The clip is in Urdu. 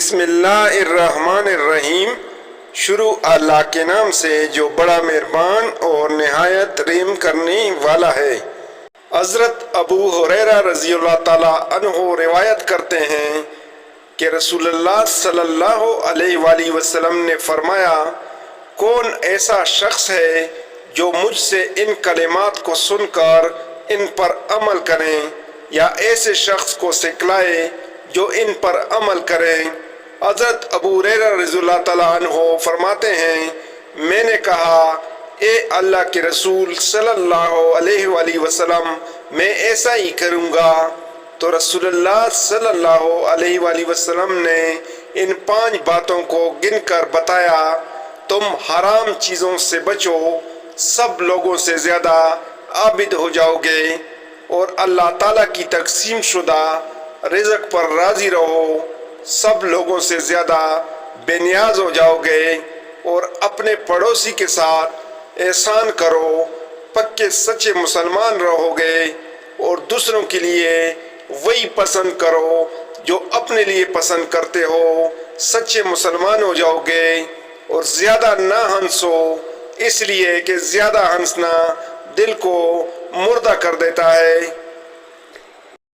بسم اللہ الرحمن الرحیم۔ شروع اللہ کے نام سے جو بڑا مہربان اور نہایت رحم کرنے والا ہے۔ حضرت ابو ہریرہ رضی اللہ تعالیٰ عنہ روایت کرتے ہیں کہ رسول اللہ صلی اللہ علیہ وآلہ وسلم نے فرمایا، کون ایسا شخص ہے جو مجھ سے ان کلمات کو سن کر ان پر عمل کریں یا ایسے شخص کو سکھلائے جو ان پر عمل کریں۔ حضرت ابو ہریرہ رضی اللہ تعالیٰ عنہ فرماتے ہیں، میں نے کہا، اے اللہ کے رسول صلی اللہ علیہ وآلہ وسلم، میں ایسا ہی کروں گا۔ تو رسول اللہ صلی اللہ علیہ وآلہ وسلم نے ان 5 باتوں کو گن کر بتایا، تم حرام چیزوں سے بچو، سب لوگوں سے زیادہ عابد ہو جاؤ گے، اور اللہ تعالیٰ کی تقسیم شدہ رزق پر راضی رہو، سب لوگوں سے زیادہ بے نیاز ہو جاؤ گے، اور اپنے پڑوسی کے ساتھ احسان کرو، پکے سچے مسلمان رہو گے، اور دوسروں کے لیے وہی پسند کرو جو اپنے لیے پسند کرتے ہو، سچے مسلمان ہو جاؤ گے، اور زیادہ نہ ہنسو، اس لیے کہ زیادہ ہنسنا دل کو مردہ کر دیتا ہے۔